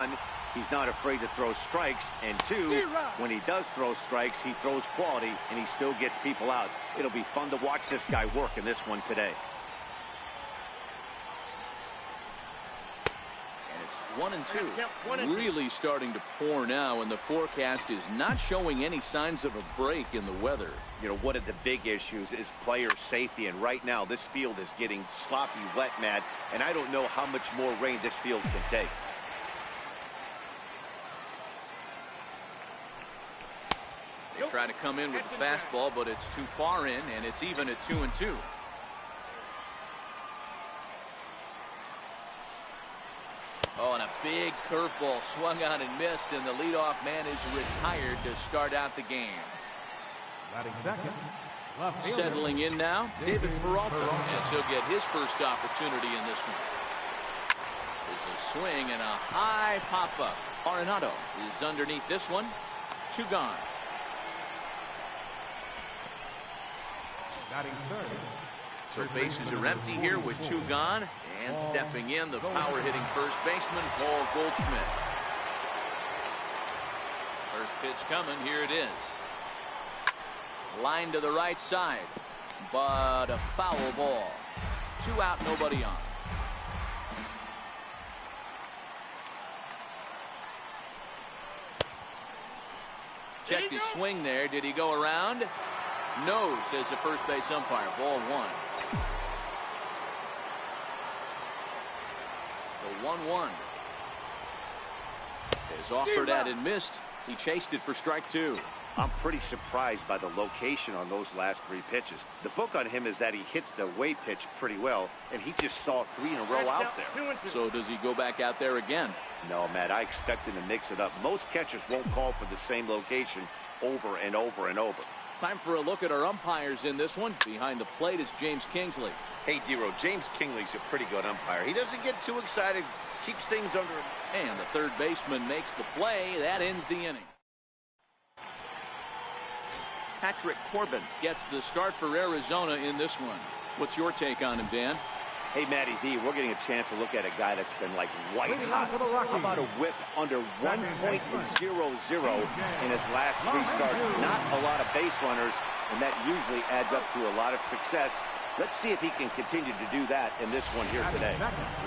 one, he's not afraid to throw strikes. And two, when he does throw strikes, he throws quality, and he still gets people out. It'll be fun to watch this guy work in this one today. And it's 1-2. Really starting to pour now, and the forecast is not showing any signs of a break in the weather. You know, one of the big issues is player safety, and right now this field is getting sloppy wet, Matt, and I don't know how much more rain this field can take. They try to come in with the fastball, but it's too far in, and it's even at 2-2. Oh, and a big curveball swung on and missed, and the leadoff man is retired to start out the game. Settling in now, David Peralta, as he'll get his first opportunity in this one. There's a swing and a high pop-up. Arenado is underneath this one. 2 gone. So bases are empty here with 2 gone. And stepping in, the power-hitting first baseman, Paul Goldschmidt. First pitch coming. Here it is. Line to the right side, but a foul ball. 2 out, nobody on. Check his swing there. Did he go around? No, says the first base umpire. Ball 1. The 1-1 is offered at and missed. He chased it for strike 2. I'm pretty surprised by the location on those last 3 pitches. The book on him is that he hits the away pitch pretty well, and he just saw 3 in a row out there. So does he go back out there again? No, Matt, I expect him to mix it up. Most catchers won't call for the same location over and over and over. Time for a look at our umpires in this one. Behind the plate is James Kingsley. Hey, Dero, James Kingley's a pretty good umpire. He doesn't get too excited, keeps things under him. And the third baseman makes the play. That ends the inning. Patrick Corbin gets the start for Arizona in this one. What's your take on him, Dan? Hey, Matty D, we're getting a chance to look at a guy that's been like white hot. How about a whip under 1.00 in his last 3 starts? Not a lot of base runners, and that usually adds up to a lot of success. Let's see if he can continue to do that in this one here today.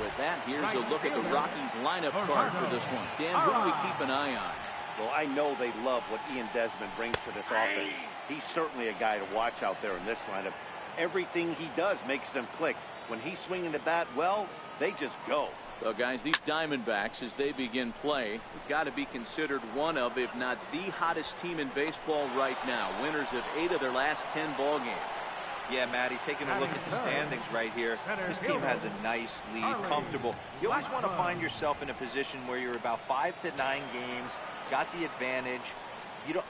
With that, here's a look at the Rockies lineup card for this one. Dan, who do we keep an eye on? Well, I know they love what Ian Desmond brings to this offense. He's certainly a guy to watch out there in this lineup. Everything he does makes them click. When he's swinging the bat well, they just go. So, guys, these Diamondbacks, as they begin play, have got to be considered one of, if not the hottest team in baseball right now. Winners of 8 of their last 10 ball games. Yeah, Matty, taking a look at the standings right here, this team has a nice lead, comfortable. You always want to find yourself in a position where you're about 5 to 9 games, got the advantage. You don't.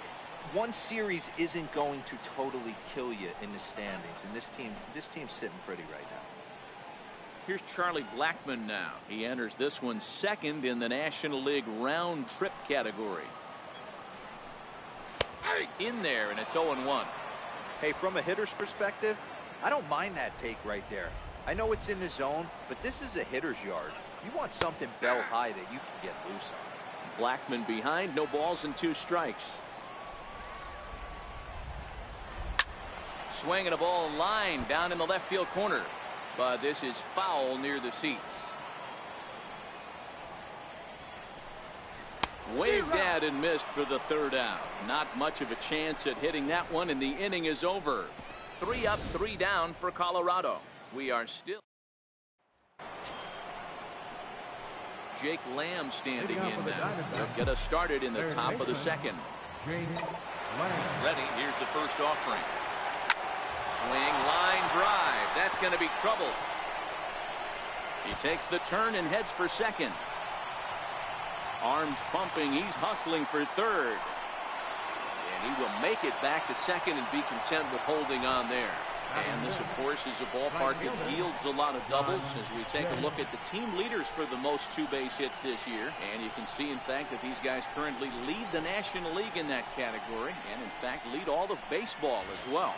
One series isn't going to totally kill you in the standings, and this team's sitting pretty right now. Here's Charlie Blackmon now. He enters this one second in the National League round trip category. In there, and it's 0-1. Hey, from a hitter's perspective, I don't mind that take right there. I know it's in the zone, but this is a hitter's yard. You want something bell high that you can get loose on. Blackmon behind, no balls and 2 strikes. Swinging a ball line down in the left field corner. But this is foul near the seats. Waved at and missed for the 3rd out. Not much of a chance at hitting that one, and the inning is over. 3 up, 3 down for Colorado. We are still. Jake Lamb standing in now. They'll get us started in the top of the 2nd. Ready, here's the first offering. Swing, line drive. That's going to be trouble. He takes the turn and heads for 2nd. Arms pumping. He's hustling for 3rd. And he will make it back to 2nd and be content with holding on there. And this, of course, is a ballpark that yields a lot of doubles as we take a look at the team leaders for the most 2-base hits this year. And you can see, in fact, that these guys currently lead the National League in that category and, in fact, lead all of baseball as well.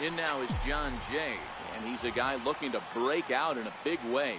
In now is John Jay, and he's a guy looking to break out in a big way.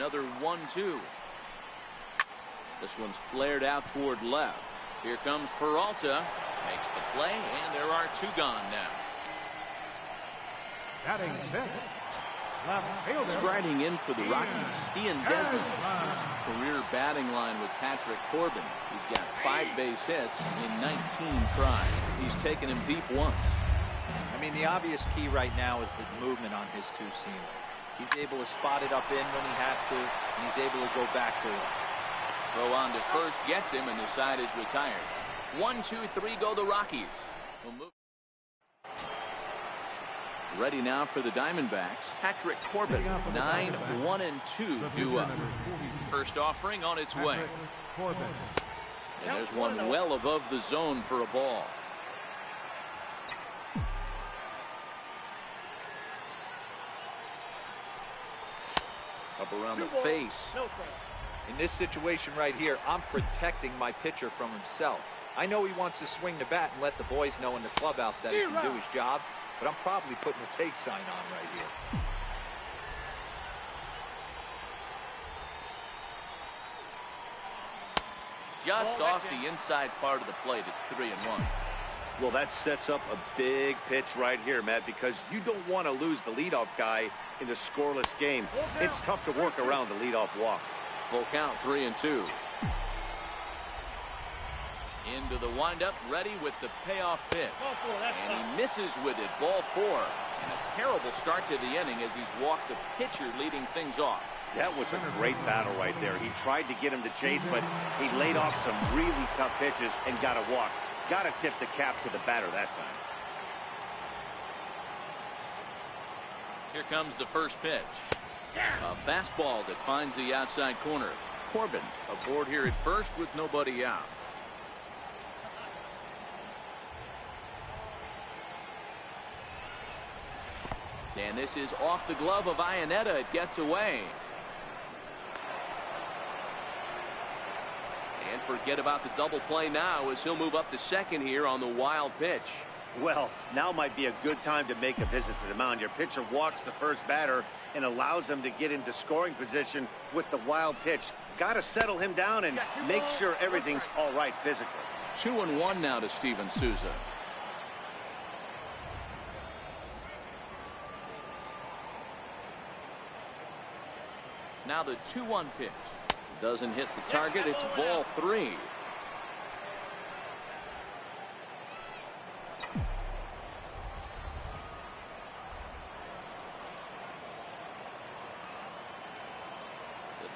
Another 1-2. This one's flared out toward left. Here comes Peralta. Makes the play, and there are 2 gone now. Batting fifth. Left fielder. Striding in for the Rockies, Ian Desmond. His career batting line with Patrick Corbin. He's got 5 base hits in 19 tries. He's taken him deep once. I mean, the obvious key right now is the movement on his 2-seam. He's able to spot it up in when he has to, and he's able to go back to it. Throw on to first gets him, and the side is retired. 1-2-3 go the Rockies. We'll move. Ready now for the Diamondbacks. Patrick Corbin, 9-1-2 due up. First offering on its way. And there's one well above the zone for a ball. Up around the face. In this situation right here, I'm protecting my pitcher from himself. I know he wants to swing the bat and let the boys know in the clubhouse that he can do his job, but I'm probably putting a take sign on right here. Just off the inside part of the plate. It's 3-1. Well, that sets up a big pitch right here, Matt, because you don't want to lose the leadoff guy in a scoreless game. It's tough to work around the leadoff walk. Full count, 3-2. Into the windup, ready with the payoff pitch. And he misses with it, ball 4. And a terrible start to the inning as he's walked the pitcher leading things off. That was a great battle right there. He tried to get him to chase, but he laid off some really tough pitches and got a walk. Got to tip the cap to the batter that time. Here comes the first pitch. A fastball that finds the outside corner. Corbin aboard here at first with nobody out. And this is off the glove of Iannetta. It gets away. And forget about the double play now as he'll move up to second here on the wild pitch. Well, now might be a good time to make a visit to the mound. Your pitcher walks the first batter and allows him to get into scoring position with the wild pitch. Got to settle him down and make sure everything's all right physically. 2-1 now to Steven Souza. Now the 2-1 pitch. Doesn't hit the target. It's ball 3.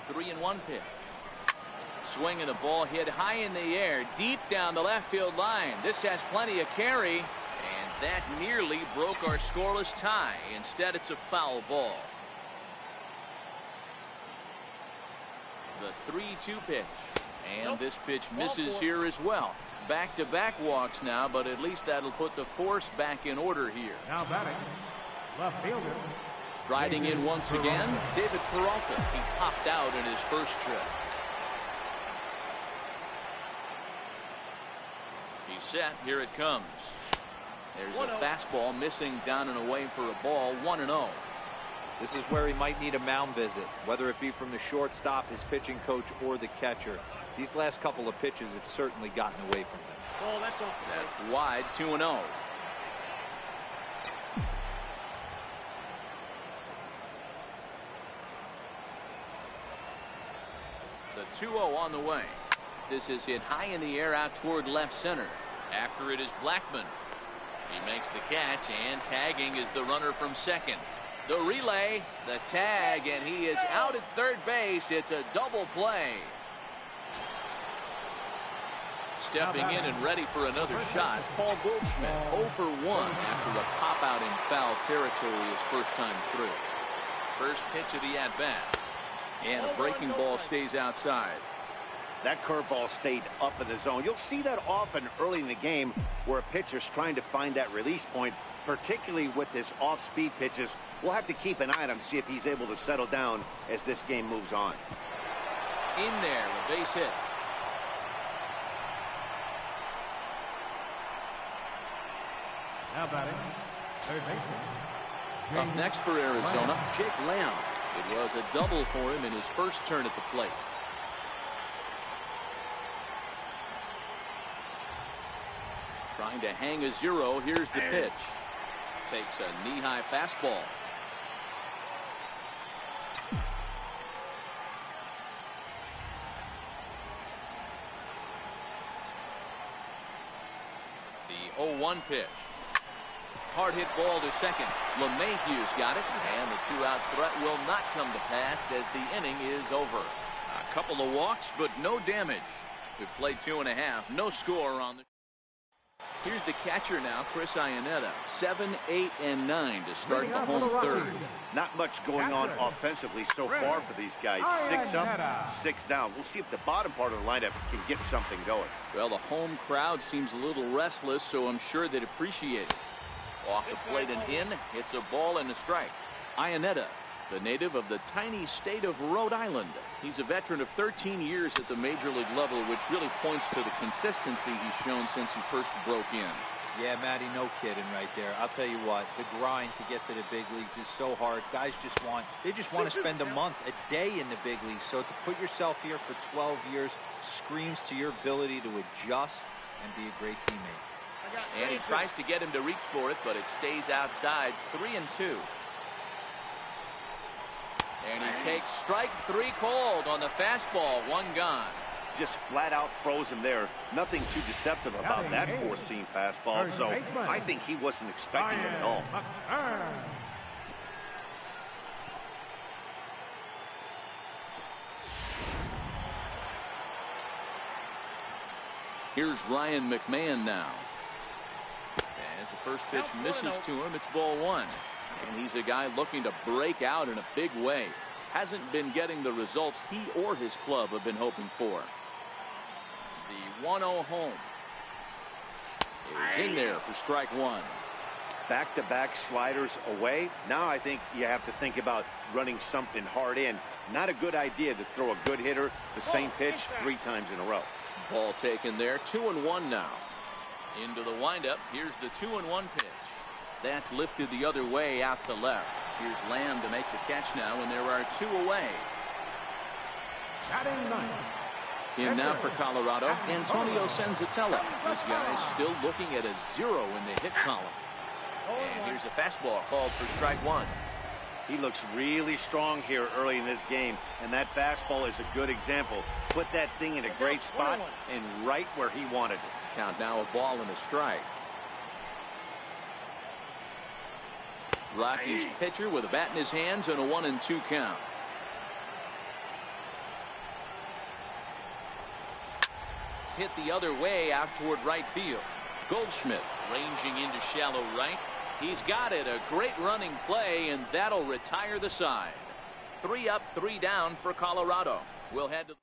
The 3-1 pitch. Swinging the ball hit high in the air, deep down the left field line. This has plenty of carry, and that nearly broke our scoreless tie. Instead, it's a foul ball. The 3-2 pitch, and this pitch misses here as well. Back-to-back walks now, but at least that'll put the force back in order here. Now batting, left fielder. Striding in once again, David Peralta. He popped out in his first trip. He's set. Here it comes. There's a fastball missing down and away for a ball. 1-0. This is where he might need a mound visit, whether it be from the shortstop, his pitching coach, or the catcher. These last couple of pitches have certainly gotten away from him. Oh, that's okay. That's wide. 2-0. The 2-0 on the way. This is hit high in the air out toward left center. After it is Blackman. He makes the catch, and tagging is the runner from second. The relay, the tag, and he is out at third base. It's a double play. Stepping in and ready for another shot, Paul Goldschmidt, 0 for 1 after a pop-out in foul territory his first time through. First pitch of the at-bat. And a breaking ball stays outside. That curveball stayed up in the zone. You'll see that often early in the game where a pitcher's trying to find that release point, particularly with his off-speed pitches. We'll have to keep an eye on him, see if he's able to settle down as this game moves on. In there, a base hit. Now batting, third baseman. Up next for Arizona, Jake Lamb. It was a double for him in his first turn at the plate. Trying to hang a 0. Here's the pitch. Takes a knee-high fastball. The 0-1 pitch. Hard hit ball to second. LeMahieu's got it, and the 2-out threat will not come to pass as the inning is over. A couple of walks, but no damage. We've played 2.5. No score on the. Here's the catcher now, Chris Iannetta. 7, 8, and 9 to start the home third. Not much going on offensively so far for these guys. 6 up, 6 down. We'll see if the bottom part of the lineup can get something going. Well, the home crowd seems a little restless, so I'm sure they'd appreciate it. Off the plate and in, it's a ball and a strike. Iannetta, the native of the tiny state of Rhode Island. He's a veteran of 13 years at the major league level, which really points to the consistency he's shown since he first broke in. Yeah, Matty, no kidding right there. I'll tell you what, the grind to get to the big leagues is so hard. Guys just want to spend a month, a day in the big leagues. So to put yourself here for 12 years screams to your ability to adjust and be a great teammate. And he tries to get him to reach for it, but it stays outside. 3-2. And he takes strike 3 called on the fastball. 1 gone. Just flat out froze him there. Nothing too deceptive about that four-seam fastball, so I think he wasn't expecting it at all. Here's Ryan McMahon now. As the first pitch misses to him, it's ball 1. And he's a guy looking to break out in a big way. Hasn't been getting the results he or his club have been hoping for. The 1-0 home is in there for strike 1. Back-to-back sliders away. Now I think you have to think about running something hard in. Not a good idea to throw a good hitter the same pitch 3 times in a row. Ball taken there. 2-1 now. Into the windup. Here's the 2-1 pitch. That's lifted the other way out to left. Here's Lamb to make the catch now, and there are 2 away. In now for Colorado, Antonio Senzatella. This guy's still looking at a 0 in the hit column. And here's a fastball called for strike 1. He looks really strong here early in this game, and that fastball is a good example. Put that thing in a great spot and right where he wanted it. Count now a ball and a strike. Rockies pitcher with a bat in his hands and a 1-2 count. Hit the other way out toward right field. Goldschmidt ranging into shallow right. He's got it. A great running play, and that'll retire the side. 3 up, 3 down for Colorado. We'll head to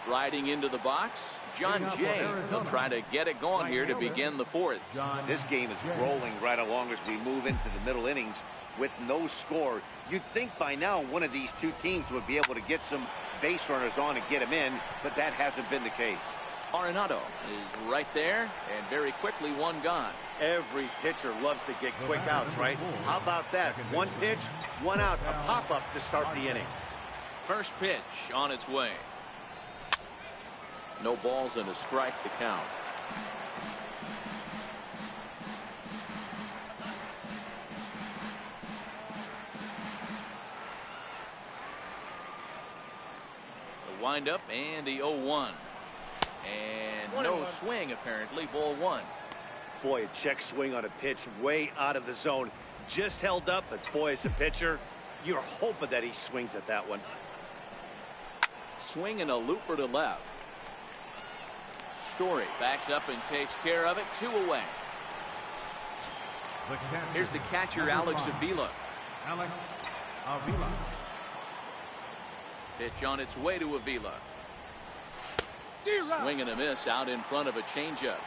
striding into the box, John Jay. He'll try to get it going here to begin the 4th. This game is rolling right along as we move into the middle innings with no score. You'd think by now one of these 2 teams would be able to get some base runners on and get them in, but that hasn't been the case. Arenado is right there, and very quickly 1 gone. Every pitcher loves to get quick outs, right? How about that? 1 pitch, 1 out, a pop-up to start the inning. First pitch on its way. No balls and a strike to count. The windup and the 0-1. And no swing, apparently. Ball 1. Boy, a check swing on a pitch way out of the zone. Just held up, but boy, as a pitcher, you're hoping that he swings at that one. Swing and a looper to left. Story backs up and takes care of it. 2 away. Here's the catcher, Alex Avila. Pitch on its way to Avila. Swing and a miss out in front of a changeup.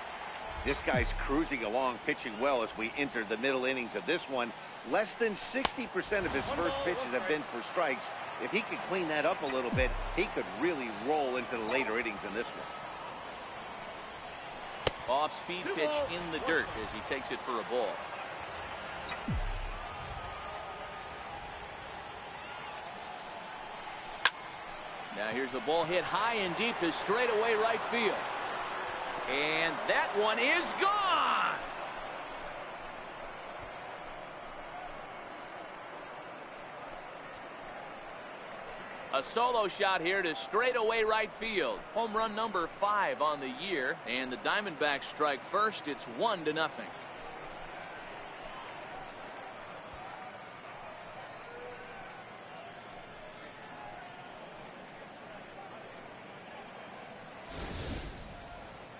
This guy's cruising along, pitching well as we enter the middle innings of this one. Less than 60% of his first pitches have been for strikes. If he could clean that up a little bit, he could really roll into the later innings in this one. Off-speed pitch in the dirt as he takes it for a ball. Now here's the ball hit high and deep to straightaway right field. And that one is gone. A solo shot here to straightaway right field. Home run number 5 on the year. And the Diamondbacks strike first. It's 1-0.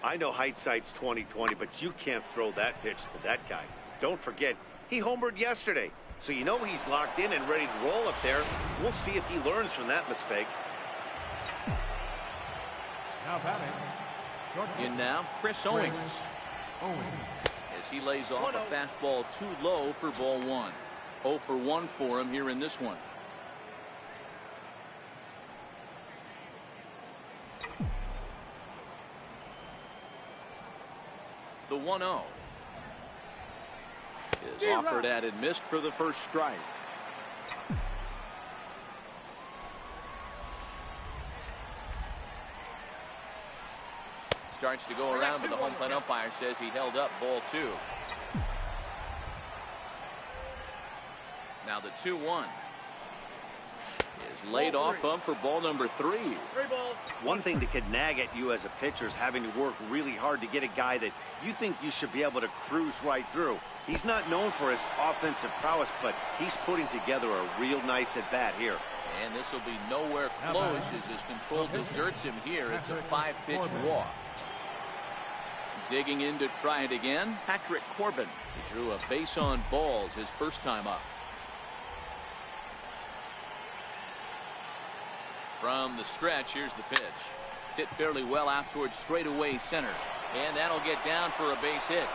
I know hindsight's 20/20, but you can't throw that pitch to that guy. Don't forget, he homered yesterday. So you know he's locked in and ready to roll up there. We'll see if he learns from that mistake. Now batting. In now, Chris Owings. As he lays off a fastball too low for ball 1. 0 for 1 for him here in this one. The 1-0 is offered at and missed for the first strike. Starts to go around, but the home plate umpire says he held up ball 2. Now the 2-1 is laid off for ball number 3. One thing that could nag at you as a pitcher is having to work really hard to get a guy that you think you should be able to cruise right through. He's not known for his offensive prowess, but he's putting together a real nice at bat here. And this will be nowhere close as his control deserts him here. It's a 5-pitch walk. Digging in to try it again, Patrick Corbin. He drew a base on balls his first time up. From the stretch, here's the pitch. Hit fairly well out towards straightaway center. And that'll get down for a base hit.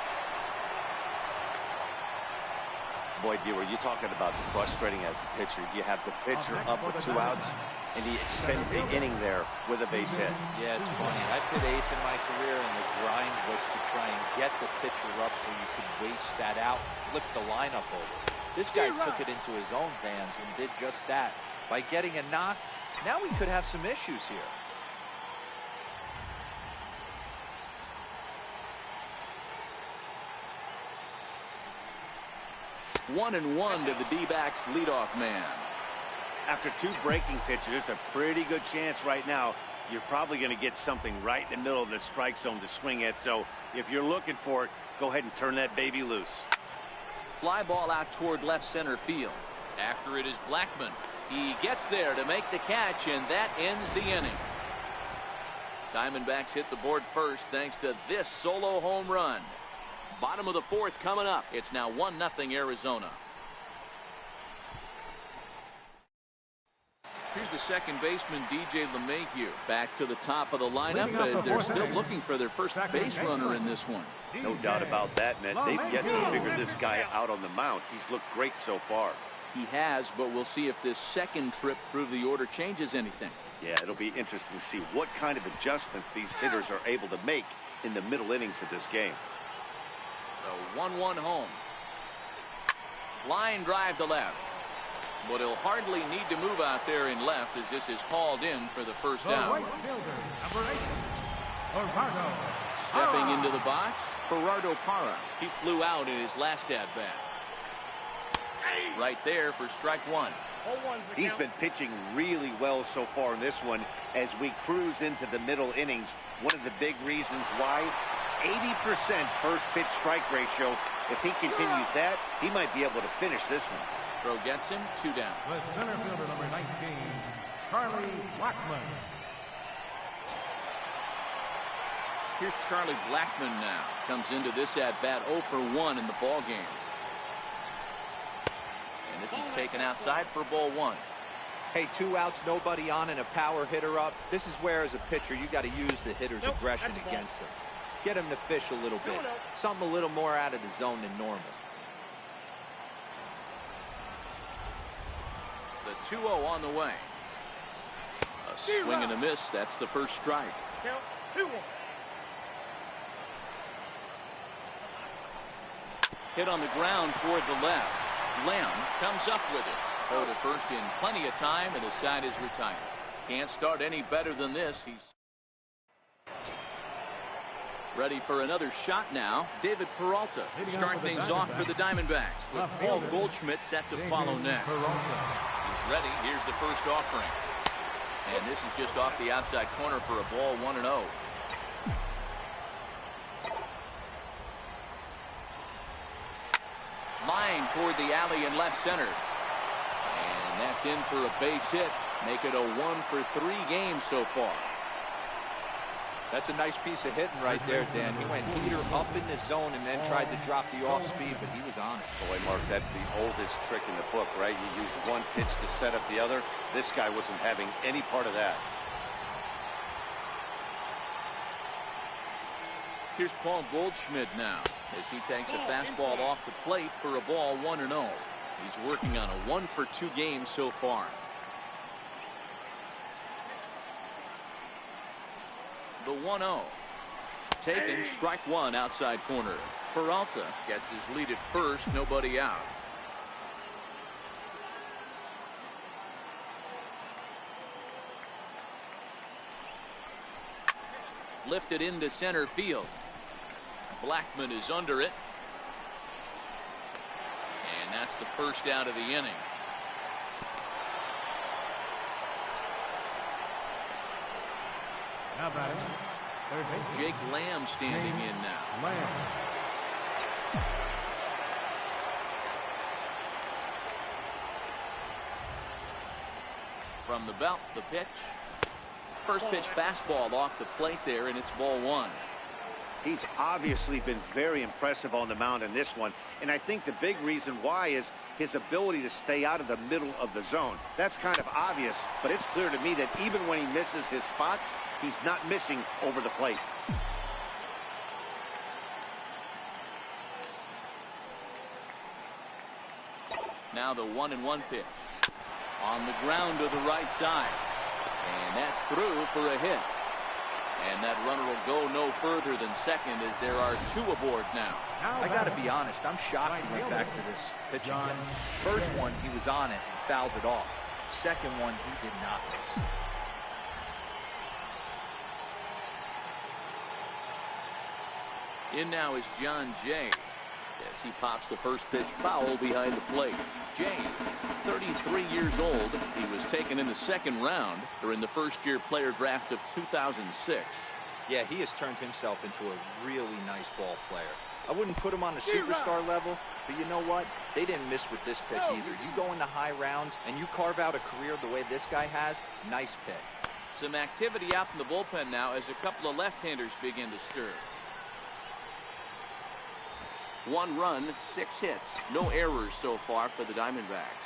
Boy, D, were you talking about frustrating as a pitcher? You have the pitcher up with 2 outs, and he extends the inning there with a base hit. Yeah, it's funny. I've hit 8th in my career, and the grind was to try and get the pitcher up so you could waste that out, flip the lineup over. This guy took it into his own hands and did just that. By getting a knock, now we could have some issues here. 1-1 to the D-backs leadoff man. After 2 breaking pitches, there's a pretty good chance right now you're probably going to get something right in the middle of the strike zone to swing at. So if you're looking for it, go ahead and turn that baby loose. Fly ball out toward left center field. After it is Blackmon. He gets there to make the catch, and that ends the inning. Diamondbacks hit the board first thanks to this solo home run. Bottom of the 4th coming up. It's now 1-0 Arizona. Here's the second baseman, DJ LeMahieu, back to the top of the lineup as they're still looking for their first base runner in this one. No doubt about that, man. They've yet to figure this guy out on the mound. He's looked great so far. He has, but we'll see if this second trip through the order changes anything. Yeah, it'll be interesting to see what kind of adjustments these hitters are able to make in the middle innings of this game. The 1-1 home. Line drive to left. But he'll hardly need to move out there in left as this is called in for the first down. Stepping into the box, Gerardo Parra. He flew out in his last at-bat. Right there for strike 1. He's been pitching really well so far in this one as we cruise into the middle innings. One of the big reasons why, 80% first pitch strike ratio. If he continues that, he might be able to finish this one. Throw gets him, 2 down. The center fielder, number 19, Charlie Blackmon. Here's Charlie Blackmon now. Comes into this at-bat 0 for 1 in the ball game. And this is taken outside for ball 1. Hey, 2 outs, nobody on, and a power hitter up. This is where, as a pitcher, you got to use the hitter's aggression against them. Get him to fish a little bit. Something a little more out of the zone than normal. The 2-0 on the way. A swing and a miss. That's the first strike. Count 2-1. Hit on the ground toward the left. Lamb comes up with it. Throw to first in plenty of time, and the side is retired. Can't start any better than this. He's ready for another shot now. David Peralta start things off for the Diamondbacks with Paul Goldschmidt set to follow next. He's ready. Here's the first offering. And this is just off the outside corner for a ball, 1-0. Line toward the alley in left center. And that's in for a base hit. Make it a 1-for-3 game so far. That's a nice piece of hitting right there, Dan. He went heater up in the zone and then tried to drop the off speed, but he was on it. Boy, Mark, that's the oldest trick in the book, right? You use one pitch to set up the other. This guy wasn't having any part of that. Here's Paul Goldschmidt now as he takes a fastball off the plate for a ball, 1-0. He's working on a 1-for-2 game so far. The 1-0. Taken, strike one, outside corner. Peralta gets his lead at first, nobody out. Lifted into center field. Blackman is under it. And that's the first out of the inning. How about it? Jake Lamb standing in now. Lamb. From the belt, the pitch. First pitch fastball off the plate there, and it's ball one. He's obviously been very impressive on the mound in this one, and I think the big reason why is his ability to stay out of the middle of the zone. That's kind of obvious, but it's clear to me that even when he misses his spots, he's not missing over the plate. Now the 1-1 pitch. On the ground to the right side. And that's through for a hit. And that runner will go no further than second as there are two aboard now. I got to be honest, I'm shocked he went back to this pitch again. First one, he was on it and fouled it off. Second one, he did not miss. In now is John Jay as he pops the first pitch foul behind the plate. Jay, 33 years old. He was taken in the second round during the first-year player draft of 2006. Yeah, he has turned himself into a really nice ball player. I wouldn't put him on the superstar level, but you know what? They didn't miss with this pick either. You go into high rounds and you carve out a career the way this guy has, nice pick. Some activity out in the bullpen now as a couple of left-handers begin to stir. 1 run, 6 hits. No errors so far for the Diamondbacks.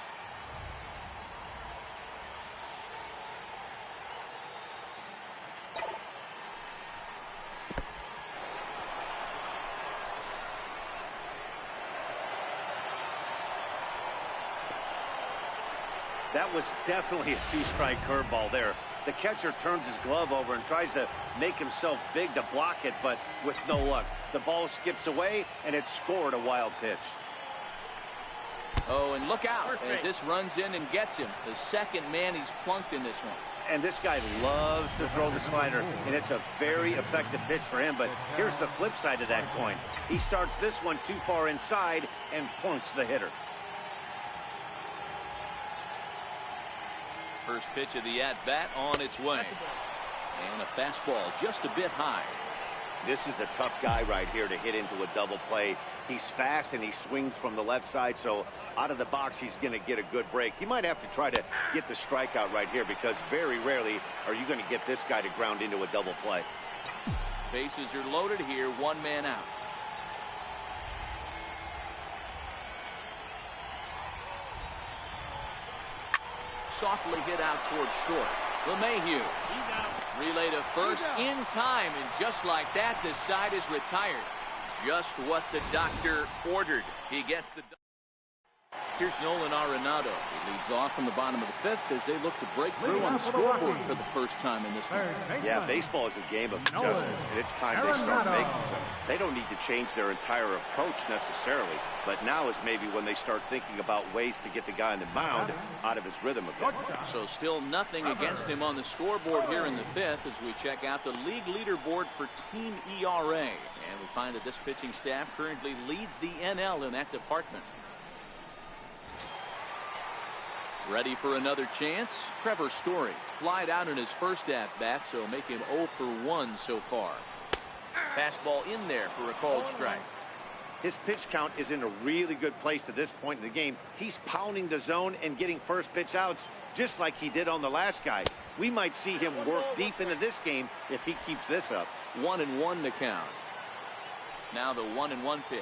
That was definitely a two-strike curveball there. The catcher turns his glove over and tries to make himself big to block it, but with no luck. The ball skips away, and it's scored a wild pitch. Oh, and look out as this runs in and gets him. The second man he's plunked in this one. And this guy loves to throw the slider, and it's a very effective pitch for him. But here's the flip side of that coin. He starts this one too far inside and plunks the hitter. First pitch of the at-bat on its way. And a fastball just a bit high. This is the tough guy right here to hit into a double play. He's fast and he swings from the left side, so out of the box he's going to get a good break. You might have to try to get the strikeout right here because very rarely are you going to get this guy to ground into a double play. Bases are loaded here, 1 man out. Softly hit out towards short. LeMahieu. He's out. Relay to first in time, and just like that, the side is retired. Just what the doctor ordered. He gets the... Here's Nolan Arenado. He leads off from the bottom of the fifth as they look to break through on the scoreboard for the first time in this one. Yeah, baseball is a game of adjustments, and it's time they start making some. They don't need to change their entire approach necessarily, but now is maybe when they start thinking about ways to get the guy on the mound out of his rhythm a bit. So still nothing against him on the scoreboard here in the fifth as we check out the league leaderboard for team ERA. And we find that this pitching staff currently leads the NL in that department. Ready for another chance? Trevor Story flied out in his first at-bat, so make him 0 for 1 so far. Fastball in there for a called strike. His pitch count is in a really good place at this point in the game. He's pounding the zone and getting first pitch outs just like he did on the last guy. We might see him work deep into this game if he keeps this up. 1-1 to count. Now the 1-1 pitch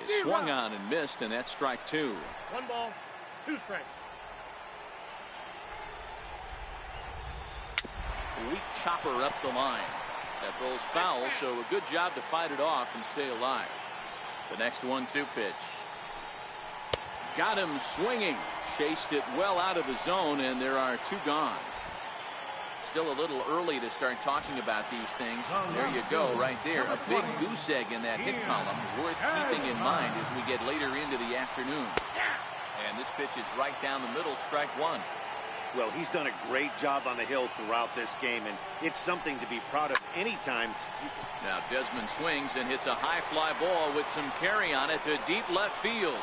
is swung on and missed, and that's strike 2. 1 ball, 2 strikes. Weak chopper up the line. That goes foul, so a good job to fight it off and stay alive. The next 1-2 pitch. Got him swinging. Chased it well out of the zone, and there are 2 gone. Still a little early to start talking about these things. There you go, right there. A big goose egg in that hit column, worth keeping in mind as we get later into the afternoon. And this pitch is right down the middle, strike 1. Well, he's done a great job on the hill throughout this game, and it's something to be proud of anytime. Now Desmond swings and hits a high fly ball with some carry on it to deep left field.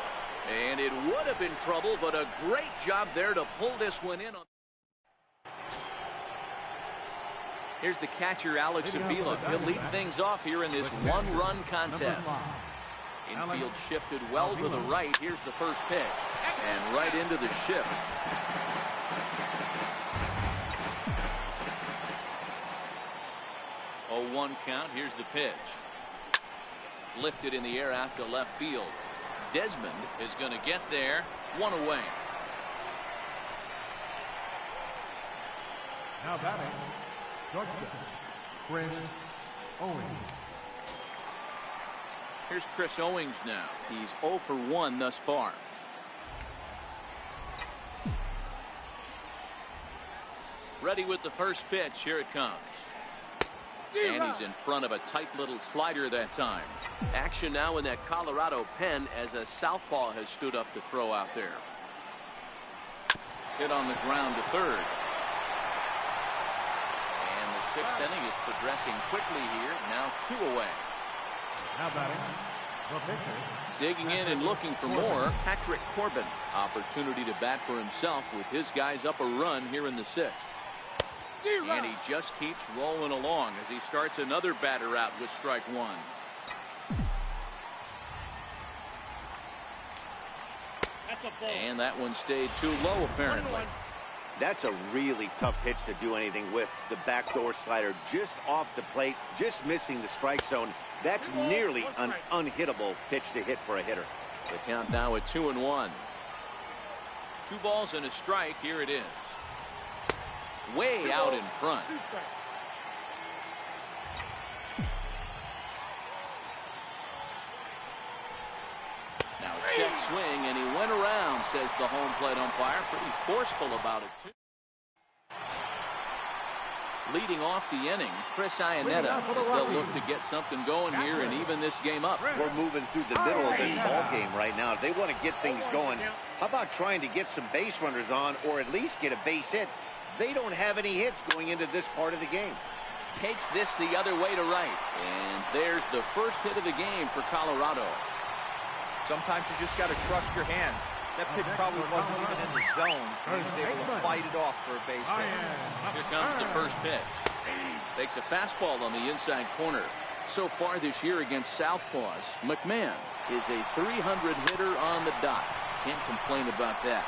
And it would have been trouble, but a great job there to pull this one in. Here's the catcher, Alex Avila. He'll lead things off here in this one-run contest. Infield shifted well to the right. Here's the first pitch. And right into the shift. 0-1 count. Here's the pitch. Lifted in the air out to left field. Desmond is going to get there. 1 away. Now batting, Georgia, Chris Owings. Here's Chris Owings now. He's 0 for 1 thus far. Ready with the first pitch. Here it comes. And he's in front of a tight little slider that time. Action now in that Colorado pen as a southpaw has stood up to throw out there. Hit on the ground to third. And the 6th inning is progressing quickly here. Now 2 away. Now batting, the pitcher. Digging in and looking for more, Patrick Corbin. Opportunity to bat for himself with his guys up a run here in the 6th. And he just keeps rolling along as he starts another batter out with strike 1. And that one stayed too low apparently. That's a really tough pitch to do anything with. The backdoor slider just off the plate, just missing the strike zone. That's nearly an unhittable pitch to hit for a hitter. The count now at 2-1. 2 balls and a strike. Here it is. Way out in front. Now a check swing, and he went around, says the home plate umpire. Pretty forceful about it, too. Leading off the inning, Chris Iannetta, as they'll look to get something going here and even this game up. We're moving through the middle of this ball game right now. If they want to get things going, how about trying to get some base runners on or at least get a base hit? They don't have any hits going into this part of the game. Takes this the other way to right. And there's the first hit of the game for Colorado. Sometimes you just got to trust your hands. That pitch probably wasn't even in the zone. He was able to fight it off for a base hit. Here comes the first pitch. Takes a fastball on the inside corner. So far this year against Southpaws, McMahon is a 300 hitter on the dot. Can't complain about that.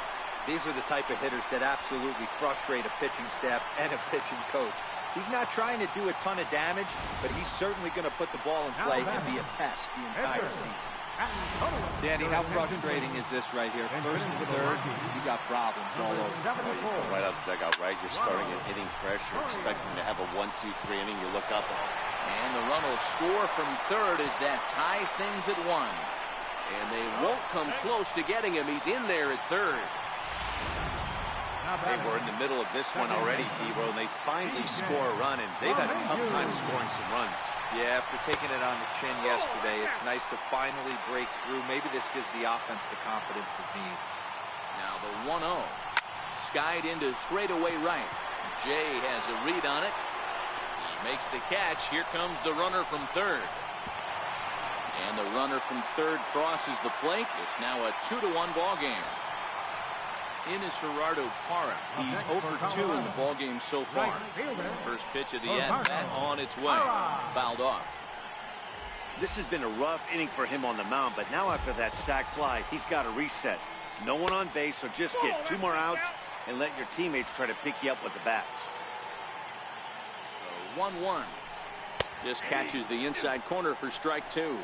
These are the type of hitters that absolutely frustrate a pitching staff and a pitching coach. He's not trying to do a ton of damage, but he's certainly going to put the ball in play and be a pest the entire season. Danny, how frustrating is this right here? First and third, you got problems all over. Right out the dugout, right? You're starting an inning fresh. You're expecting to have a 1-2-3 inning. You look up. And the run will score from third as that ties things at 1. And they won't come close to getting him. He's in there at third. They were in the middle of this one already, Debo, and they finally score a run, and they've had a tough time scoring some runs. Yeah, after taking it on the chin yesterday, it's nice to finally break through. Maybe this gives the offense the confidence it needs. Now the 1-0. Skied into straightaway right. Jay has a read on it. He makes the catch. Here comes the runner from third. And the runner from third crosses the plate. It's now a 2-1 ball game. In is Gerardo Parra. He's 0 for 2 in the ball game so far. First pitch of the at-bat on its way. Fouled off. This has been a rough inning for him on the mound, but now after that sac fly, he's got to reset. No one on base, so just get 2 more outs and let your teammates try to pick you up with the bats. 1-1. Just catches the inside corner for strike 2.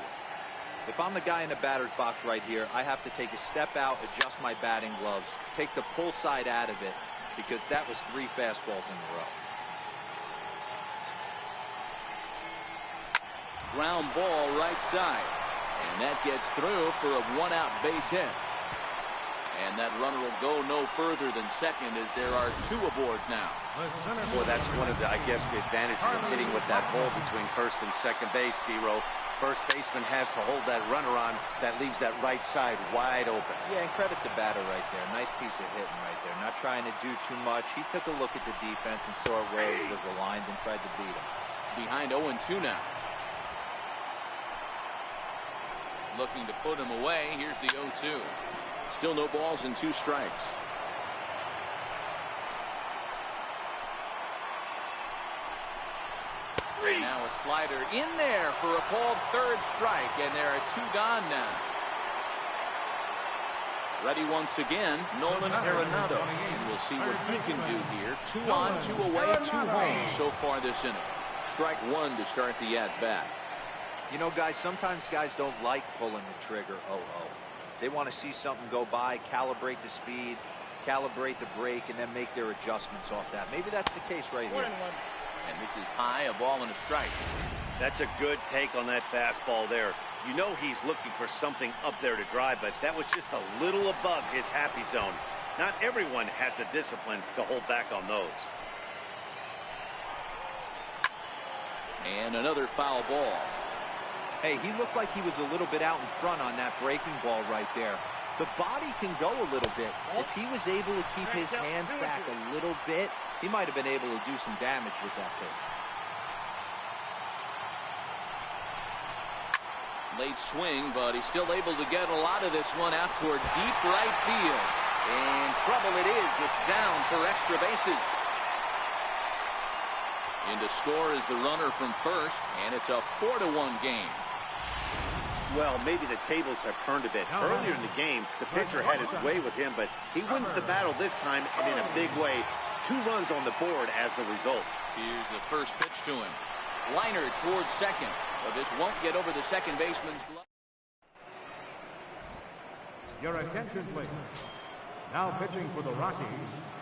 If I'm the guy in the batter's box right here, I have to take a step out, adjust my batting gloves, take the pull side out of it, because that was 3 fastballs in a row. Ground ball right side. And that gets through for a 1-out base hit. And that runner will go no further than second as there are 2 aboard now. Boy, that's one of the, I guess, the advantages of hitting with that ball between first and second base, D-Row. First baseman has to hold that runner on. That leaves that right side wide open. Yeah, and credit the batter right there. Nice piece of hitting right there. Not trying to do too much. He took a look at the defense and saw where he was aligned and tried to beat him. Behind 0-2 now. Looking to put him away. Here's the 0-2. Still no balls and 2 strikes. And now a slider in there for a called third strike, and there are 2 gone now. Ready once again, Nolan Arenado. And we'll see what he can do here. 2 on, 2 away, 2 home so far this inning. Strike 1 to start the at-bat. You know, guys, sometimes guys don't like pulling the trigger 0-0. They want to see something go by, calibrate the speed, calibrate the break, and then make their adjustments off that. Maybe that's the case right here. And this is high, a ball and a strike. That's a good take on that fastball there. You know he's looking for something up there to drive, but that was just a little above his happy zone. Not everyone has the discipline to hold back on those. And another foul ball. Hey, he looked like he was a little bit out in front on that breaking ball right there. The body can go a little bit. If he was able to keep his hands back a little bit, he might have been able to do some damage with that pitch. Late swing, but he's still able to get a lot of this one out toward deep right field. And trouble it is. It's down for extra bases. In to score is the runner from first, and it's a 4-1 game. Well, maybe the tables have turned a bit. Earlier in the game, the pitcher had his way with him, but he wins the battle this time, and in a big way. 2 runs on the board as a result. Here's the first pitch to him. Liner towards second, but this won't get over the second baseman's glove. Your attention, please. Now pitching for the Rockies.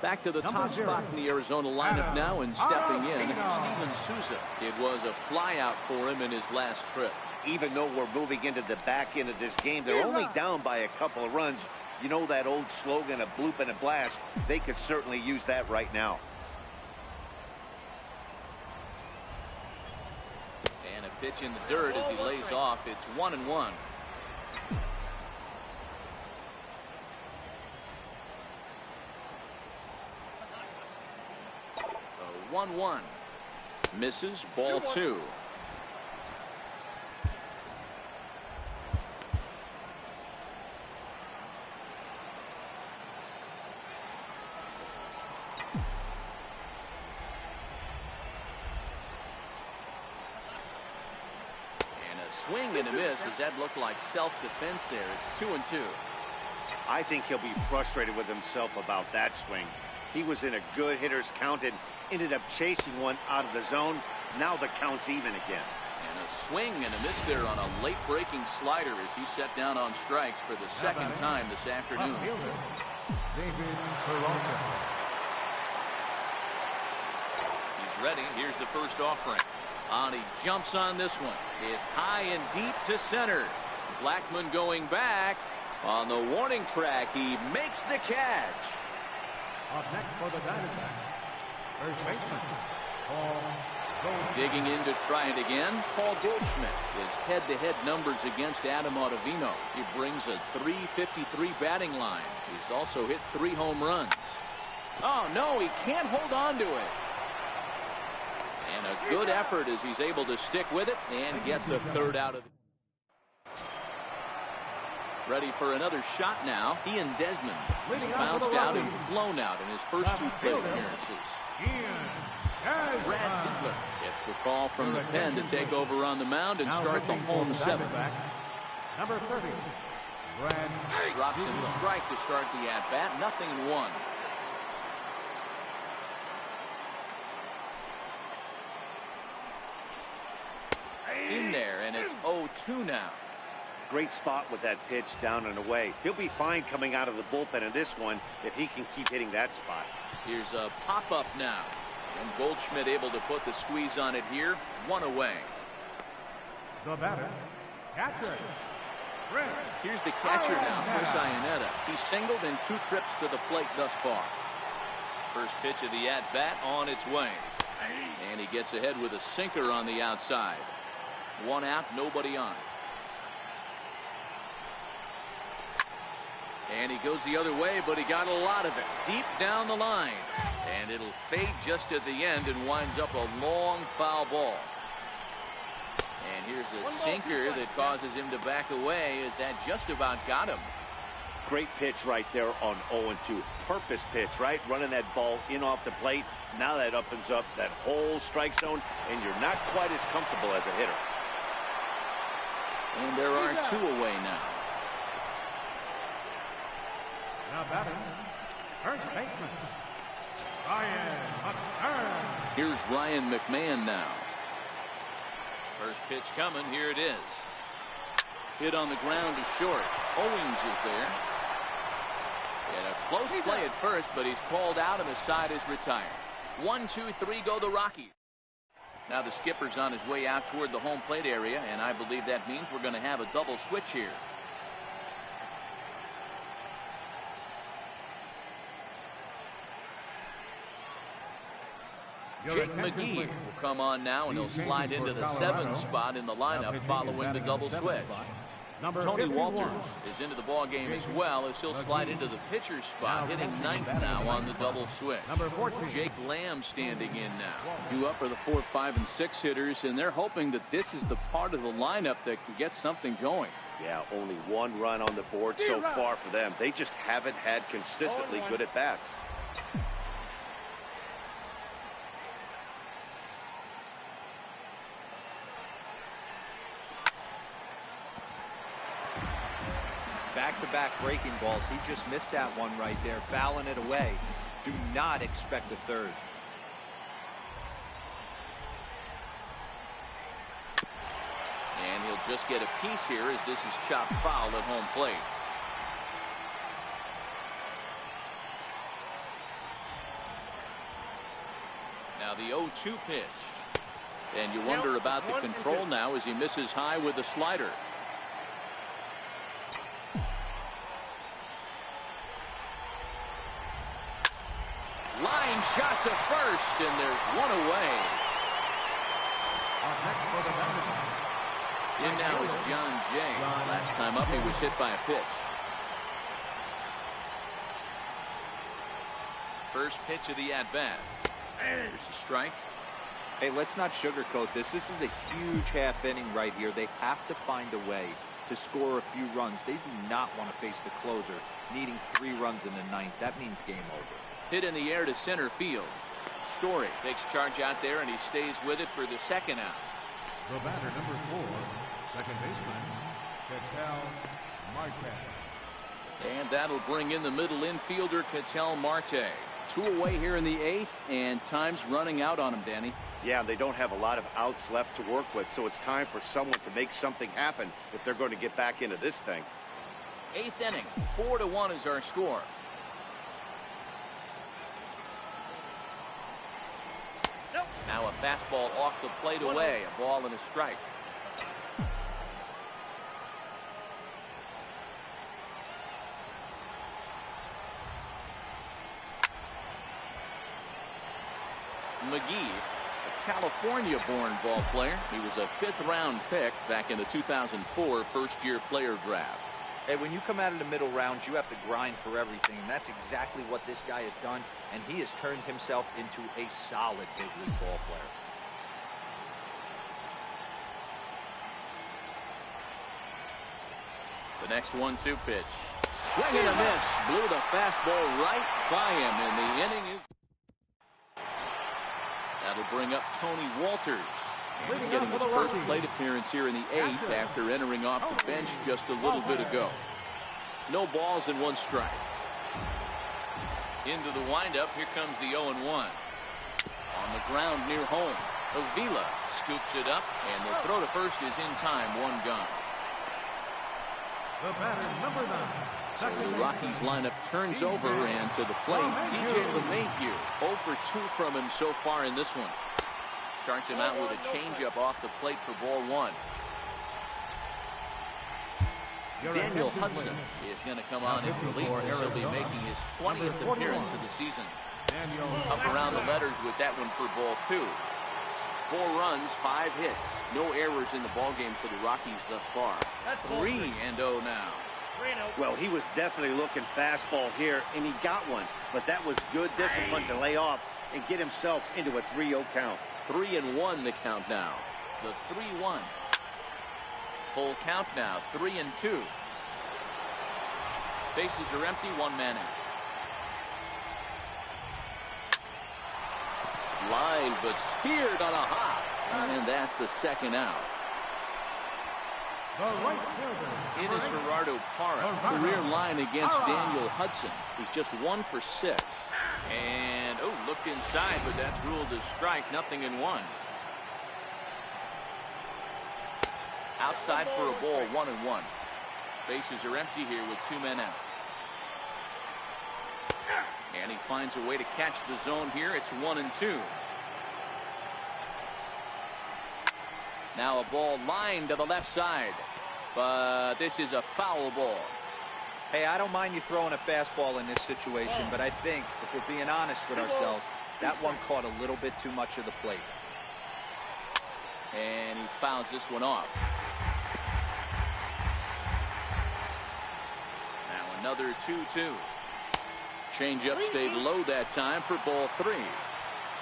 Back to the top spot in the Arizona lineup now, and stepping in, Steven Souza. It was a flyout for him in his last trip. Even though we're moving into the back end of this game, they're only down by a couple of runs. You know that old slogan, a bloop and a blast. They could certainly use that right now. And a pitch in the dirt as he lays off. It's 1-1. 1-1. Misses, ball 2. Swing and a miss. Does that look like self-defense there? It's 2-2. I think he'll be frustrated with himself about that swing. He was in a good hitter's count and ended up chasing one out of the zone. Now the count's even again. And a swing and a miss there on a late-breaking slider as he set down on strikes for the second time this afternoon. He's ready. Here's the first offering. And he jumps on this one. It's high and deep to center. Blackmon going back. On the warning track, he makes the catch. Up next for the Diamondbacks, first baseman, Paul Goldschmidt. Digging in to try it again, Paul Goldschmidt. His head-to-head numbers against Adam Ottavino. He brings a .353 batting line. He's also hit 3 home runs. Oh, no, he can't hold on to it. And a good effort as he's able to stick with it and get the third out of it. Ready for another shot now. Ian Desmond has bounced out and flown out in his first 2 plate appearances. Brad Ziegler gets the call from the pen to take over on the mound and start the home 7th. Number 30, Brad drops in the strike to start the at-bat. 0-1. In there, and it's 0-2 now. Great spot with that pitch down and away. He'll be fine coming out of the bullpen in this one if he can keep hitting that spot. Here's a pop-up now. And Goldschmidt able to put the squeeze on it here. 1 away. The batter, catcher. Here's the catcher now, Chris Iannetta. He's singled in 2 trips to the plate thus far. First pitch of the at-bat on its way. And he gets ahead with a sinker on the outside. 1 out, nobody on. And he goes the other way, but he got a lot of it deep down the line. And it'll fade just at the end and winds up a long foul ball. And here's a sinker that causes him to back away as that just about got him. Great pitch right there on 0-2. Purpose pitch, right? Running that ball in off the plate. Now that opens up that whole strike zone, and you're not quite as comfortable as a hitter. And there are 2 away now. Now batting, first baseman, Ryan McMahon. Here's Ryan McMahon now. First pitch coming. Here it is. Hit on the ground to short. Owings is there. And a close play at first, but he's called out and the side is retired. 1, 2, 3 go the Rockies. Now the skipper's on his way out toward the home plate area, and I believe that means we're going to have a double switch here. Jake McGee will come on now, and he'll slide into the 7th spot in the lineup following the double switch. Tony Walters is into the ball game as well, as he'll slide into the pitcher's spot, hitting 9th now on the double switch. Jake Lamb standing in now. Due up for the 4, 5, and 6 hitters, and they're hoping that this is the part of the lineup that can get something going. Yeah, only 1 run on the board so far for them. They just haven't had consistently good at-bats. Back-to-back breaking balls. He just missed that one right there, fouling it away. Do not expect a third. And he'll just get a piece here as this is chopped foul at home plate. Now the 0-2 pitch. And you wonder about the control now as he misses high with the slider. Line shot to first, and there's 1 away. In now is John Jay. Last time up, he was hit by a pitch. First pitch of the at-bat. There's a strike. Hey, let's not sugarcoat this. This is a huge half inning right here. They have to find a way to score a few runs. They do not want to face the closer, needing 3 runs in the 9th. That means game over. Hit in the air to center field. Story takes charge out there, and he stays with it for the 2nd out. The batter, number 4, second baseman, Ketel Marte. And that'll bring in the middle infielder, Ketel Marte. 2 away here in the 8th, and time's running out on him, Danny. Yeah, they don't have a lot of outs left to work with, so it's time for someone to make something happen if they're going to get back into this thing. 8th inning, 4-1 is our score. Now a fastball off the plate away, a ball and a strike. McGee, a California-born ball player. He was a 5th-round pick back in the 2004 first-year player draft. Hey, when you come out of the middle rounds, you have to grind for everything, and that's exactly what this guy has done, and he has turned himself into a solid big league ball player. The next 1-2 pitch. Swing and a miss. Blew the fastball right by him, and the inning is... That'll bring up Tony Walters. And he's getting his first plate appearance here in the 8th after entering off the bench just a little bit ago. No balls and 1 strike. Into the windup. Here comes the 0-1. On the ground near home. Avila scoops it up, and the throw to first is in time. 1 gone. The batter, number 9. So the Rockies lineup turns over, and to the plate, DJ LeMahieu. 0 for 2 from him so far in this one. Starts him out with a changeup off the plate for ball 1. Daniel Hudson is going to come on in relief, as he'll be making his 20th appearance of the season. Up around the letters with that one for ball 2. 4 runs, 5 hits. No errors in the ballgame for the Rockies thus far. 3-0 now. Well, he was definitely looking fastball here, and he got one. But that was good discipline to lay off and get himself into a 3-0 count. 3-1 the count now. The 3-1. Full count now. 3-2. Bases are empty. 1 man out. Line, but speared on a hop. And that's the 2nd out. The right fielder. It is Gerardo Parra. Career line against Daniel Hudson. He's just 1 for 6. And, looked inside, but that's ruled as strike. 0-1. Outside for a ball. 1-1. Bases are empty here with 2 men out. And he finds a way to catch the zone here. It's 1-2. Now a ball lined to the left side. But this is a foul ball. Hey, I don't mind you throwing a fastball in this situation, but I think, if we're being honest with ourselves, that one caught a little bit too much of the plate. And he fouls this one off. Now another 2-2. Changeup stayed low that time for ball 3.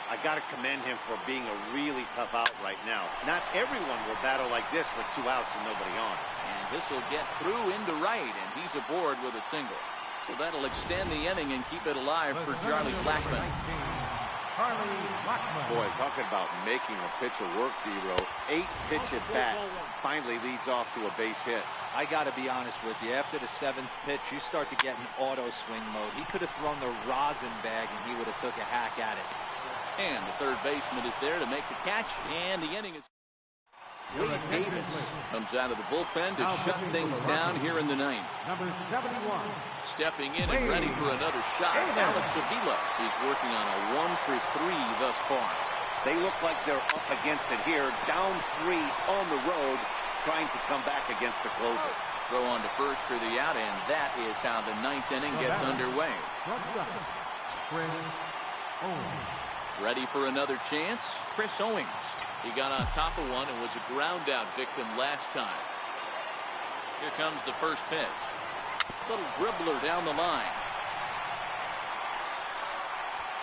I got to commend him for being a really tough out right now. Not everyone will battle like this with 2 outs and nobody on. And this will get through into right, and he's aboard with a single. So that'll extend the inning and keep it alive for Charlie Blackmon. Boy, talking about making a pitcher work, D-Row. 8 pitch at bat finally leads off to a base hit. I got to be honest with you. After the 7th pitch, you start to get in auto swing mode. He could have thrown the rosin bag, and he would have took a hack at it. And the 3rd baseman is there to make the catch, and the inning is... Wade Davis comes out of the bullpen to shut things down here in the 9th. Number 71. Stepping in and ready for another shot. Alex Avila is working on a 1 for 3 thus far. They look like they're up against it here, down 3 on the road, trying to come back against the closer. Throw on to first for the out, and that is how the 9th inning gets underway. Ready for another chance, Chris Owings. He got on top of one and was a ground out victim last time. Here comes the first pitch. Little dribbler down the line.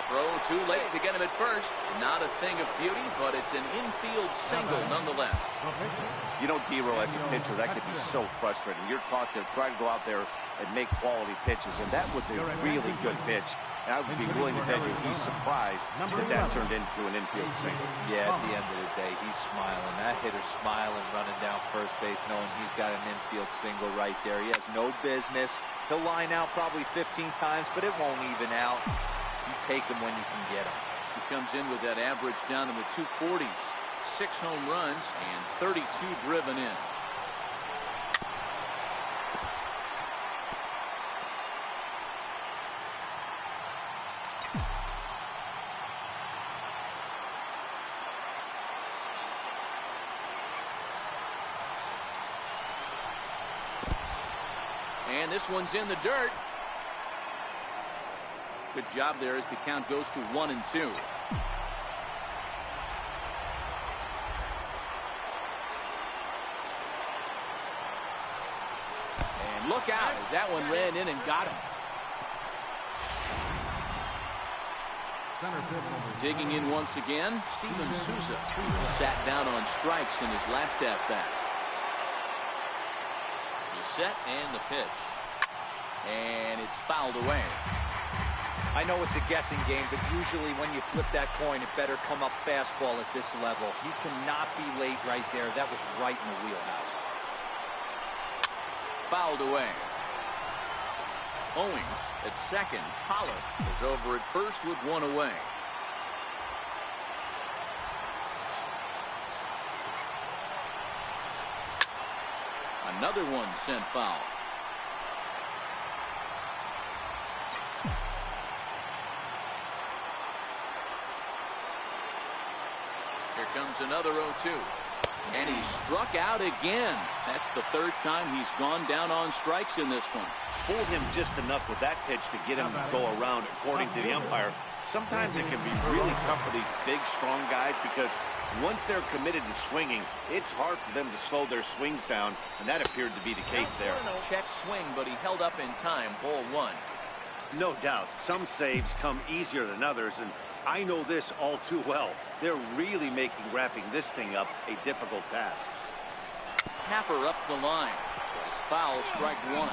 Throw too late to get him at first. Not a thing of beauty, but it's an infield single nonetheless. You know, D-Row, as a pitcher, that could be so frustrating. You're taught to try to go out there and make quality pitches, and that was a really good pitch. And I would be willing to bet you he's surprised that turned into an infield single. Yeah, at the end of the day, he's smiling. That hitter's smiling, running down first base, knowing he's got an infield single right there. He has no business. He'll line out probably 15 times, but it won't even out. You take him when you can get him. He comes in with that average down in the 240s. 6 home runs and 32 driven in. And this one's in the dirt. Good job there as the count goes to 1-2. look out as that one ran in and got him. Center field number Digging in once again, Steven Souza, who sat down on strikes in his last at-bat. The set and the pitch. And it's fouled away. I know it's a guessing game, but usually when you flip that coin, it better come up fastball at this level. You cannot be late right there. That was right in the wheelhouse. Fouled away. Owings at second. Pollock is over at first with one away. Another one sent foul. Here comes another 0-2. And he struck out again. That's the third time he's gone down on strikes in this one. Fooled him just enough with that pitch to get him to go around, according to the umpire. Sometimes it can be really tough for these big, strong guys because once they're committed to swinging, it's hard for them to slow their swings down, and that appeared to be the case there. Check swing, but he held up in time. Ball one. No doubt, some saves come easier than others, and I know this all too well. They're really making wrapping this thing up a difficult task. Tapper up the line. It's foul, strike one.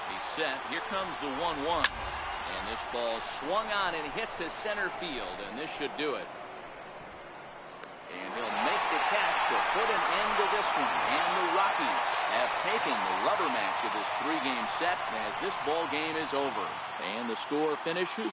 He's set. Here comes the 1-1. And this ball swung on and hit to center field, and this should do it. And he'll make the catch to put an end to this one. And the Rockies have taken the rubber match of this three-game set as this ball game is over. And the score finishes